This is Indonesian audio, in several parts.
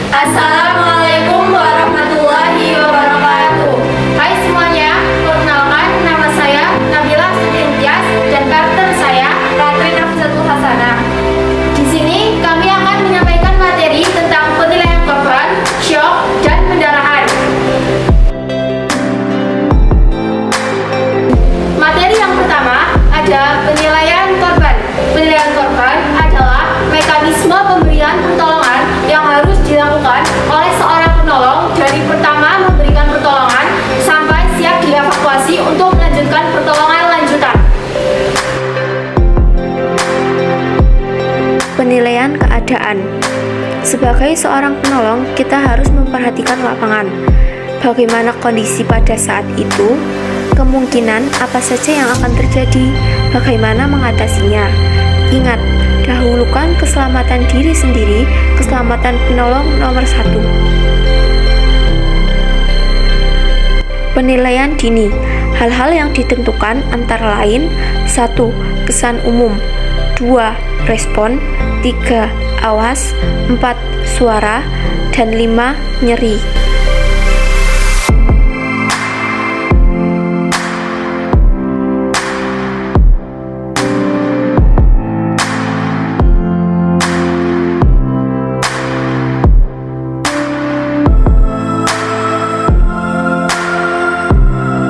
Assalamualaikum warahmatullahi wabarakatuh. Hai semuanya, perkenalkan nama saya Nabila Sudintias dan karakter saya Ratri Nafsatul Hasanah. Di sini kami akan menyampaikan materi tentang penilaian korban, syok, dan pendarahan. Materi yang pertama ada penilaian korban. Penilaian korban adalah mekanisme pemberian pertolongan yang harus dilakukan oleh seorang penolong dari pertama memberikan pertolongan sampai siap dievakuasi untuk melanjutkan pertolongan lanjutan. Penilaian keadaan. Sebagai seorang penolong, kita harus memperhatikan lapangan. Bagaimana kondisi pada saat itu, kemungkinan apa saja yang akan terjadi, bagaimana mengatasinya. Ingat, dahulukan keselamatan diri sendiri, keselamatan penolong nomor 1. Penilaian dini. Hal-hal yang ditentukan antara lain 1. Kesan umum, 2. Respon, 3. Awas, 4. Suara, dan 5. Nyeri.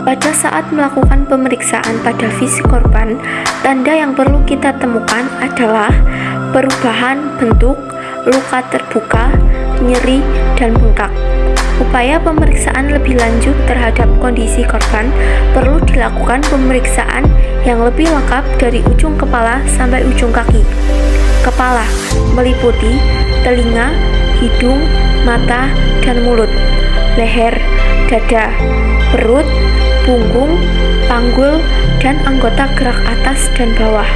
Pada saat melakukan pemeriksaan pada fisik korban, tanda yang perlu kita temukan adalah perubahan bentuk, luka terbuka, nyeri, dan bengkak. Upaya pemeriksaan lebih lanjut terhadap kondisi korban perlu dilakukan pemeriksaan yang lebih lengkap dari ujung kepala sampai ujung kaki. Kepala meliputi telinga, hidung, mata, dan mulut, leher, dada, perut, punggung, panggul, dan anggota gerak atas dan bawah.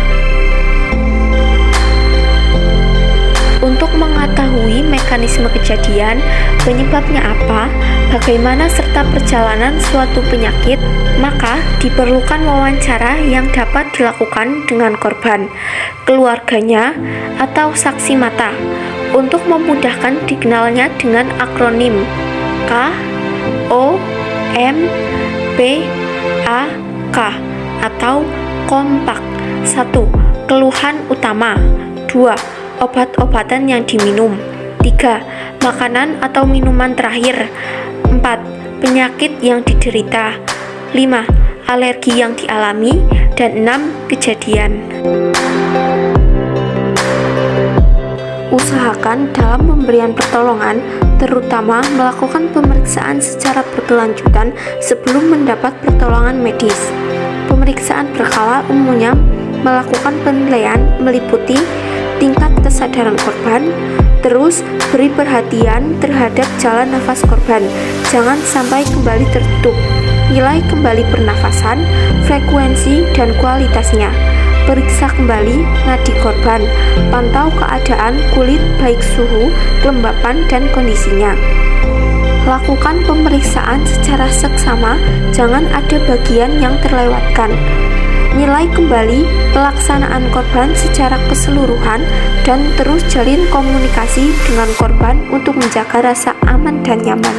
Untuk mengetahui mekanisme kejadian, penyebabnya apa, bagaimana serta perjalanan suatu penyakit, maka diperlukan wawancara yang dapat dilakukan dengan korban, keluarganya, atau saksi mata. Untuk memudahkan dikenalnya dengan akronim K, O, M, P, A, K atau kompak. 1. Keluhan utama. 2. Obat-obatan yang diminum. 3. Makanan atau minuman terakhir. 4. Penyakit yang diderita. 5. Alergi yang dialami. Dan 6. Kejadian. Usahakan dalam pemberian pertolongan, terutama melakukan pemeriksaan secara berkelanjutan sebelum mendapat pertolongan medis. Pemeriksaan berkala umumnya melakukan penilaian meliputi tingkat kesadaran korban, terus beri perhatian terhadap jalan nafas korban, jangan sampai kembali tertutup, nilai kembali pernafasan, frekuensi dan kualitasnya. Periksa kembali nadi korban, pantau keadaan kulit baik suhu, kelembapan, dan kondisinya. Lakukan pemeriksaan secara seksama, jangan ada bagian yang terlewatkan. Nilai kembali pelaksanaan korban secara keseluruhan dan terus jalin komunikasi dengan korban untuk menjaga rasa aman dan nyaman.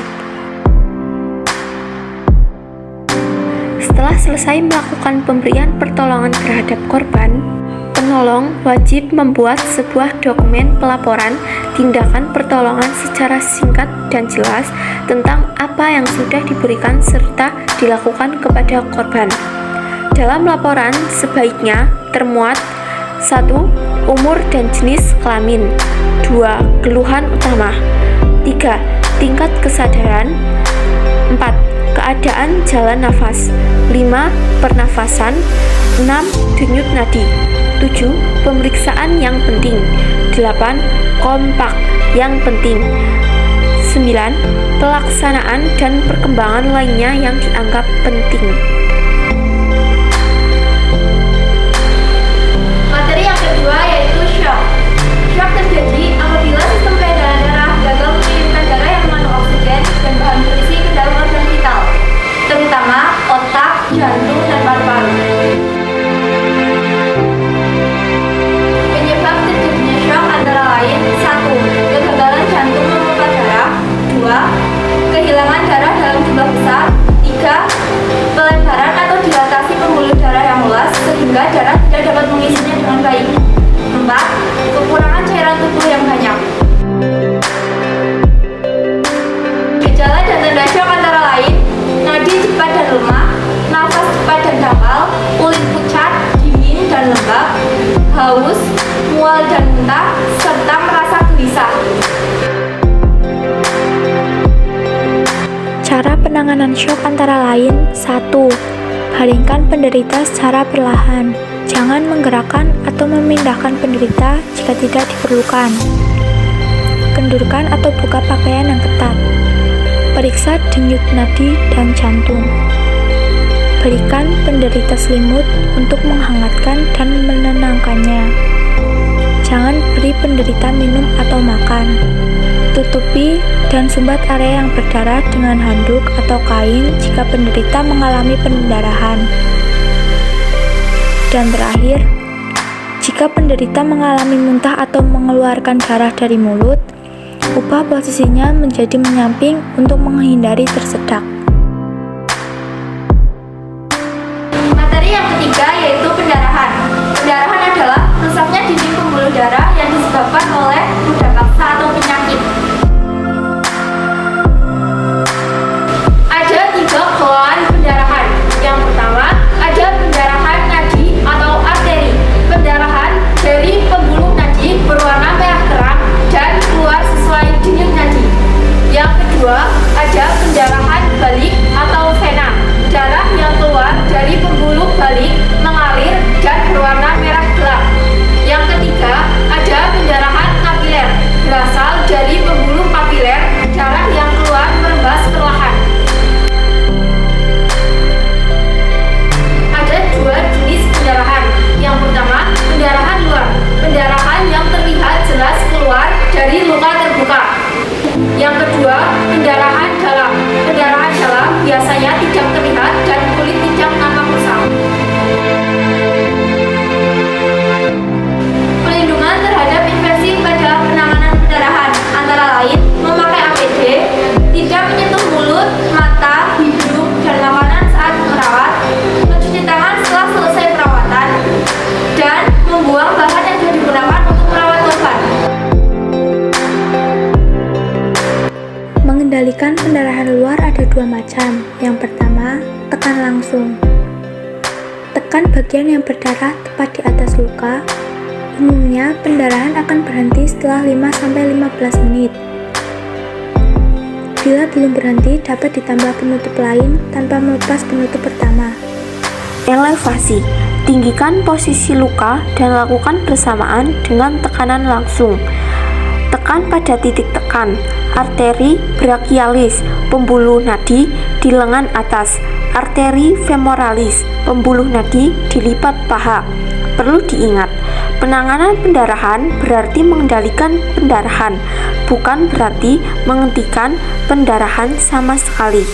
Setelah selesai melakukan pemberian pertolongan terhadap korban, penolong wajib membuat sebuah dokumen pelaporan tindakan pertolongan secara singkat dan jelas tentang apa yang sudah diberikan serta dilakukan kepada korban. Dalam laporan sebaiknya termuat 1. Umur dan jenis kelamin. 2. Keluhan utama. 3. Tingkat kesadaran. 4. Keadaan jalan nafas. 5. Pernafasan. 6. Denyut nadi. 7. Pemeriksaan yang penting. 8. Kompak yang penting. 9. Pelaksanaan dan perkembangan lainnya yang dianggap penting. Materi yang kedua yaitu syok. Syok terjadi apabila sistem peredaran darah gagal mengirimkan darah yang mengandung oksigen dan bahan nutrisi ke dalam organ vital, terutama otak, jantung, dan paru-paru. Penyebab terjadinya syok antara lain 1. Kegagalan jantung memompa darah Penanganan syok antara lain: 1. Baringkan penderita secara perlahan. Jangan menggerakkan atau memindahkan penderita jika tidak diperlukan. Kendurkan atau buka pakaian yang ketat. Periksa denyut nadi dan jantung. Berikan penderita selimut untuk menghangatkan dan menenangkannya. Jangan beri penderita minum atau makan. Tutupi dan sumbat area yang berdarah dengan handuk atau kain jika penderita mengalami pendarahan. Dan terakhir, jika penderita mengalami muntah atau mengeluarkan darah dari mulut, ubah posisinya menjadi menyamping untuk menghindari tersedak. Materi yang ketiga yaitu pendarahan. Pendarahan adalah rusaknya dinding pembuluh darah yang disebabkan oleh luka paksa atau penyakit. Ada 3 golongan pendarahan. Yang pertama, ada pendarahan nadi atau arteri. Pendarahan dari pembuluh nadi berwarna merah terang dan keluar sesuai denyut nadi. Yang kedua, ada pendarahan balik atau vena. Darah yang keluar dari pembuluh balik mengalir dan berwarna merah gelap. Yang ketiga, ada pendarahan kapiler. Berasal dari pembuluh kapiler, darah yang keluar merembas perlahan. Ada 2 jenis pendarahan. Yang pertama, pendarahan luar. Pendarahan yang terlihat jelas keluar dari luka terbuka. Yang kedua, pendarahan dalam. Pendarahan dalam biasanya tidak terlihat dan kulit tidak nampak kusam. Pelindungan terhadap infeksi pada penanganan pendarahan antara lain memakai APD, tidak menyentuh mulut, mata, hidung, dan makanan saat merawat, mencuci tangan setelah selesai perawatan, dan membuang bahan yang sudah digunakan untuk merawat korban. Mengendalikan pendarahan luar ada 2 macam. Yang pertama, tekan langsung. Tekan bagian yang berdarah tepat di atas luka. Umumnya, pendarahan akan berhenti setelah 5-15 menit. Bila belum berhenti, dapat ditambah penutup lain tanpa melepas penutup pertama. Elevasi. Tinggikan posisi luka dan lakukan bersamaan dengan tekanan langsung. Tekan pada titik tekan, arteri brachialis, pembuluh nadi di lengan atas, arteri femoralis, pembuluh nadi di lipat paha. Perlu diingat, penanganan pendarahan berarti mengendalikan pendarahan, bukan berarti menghentikan pendarahan sama sekali.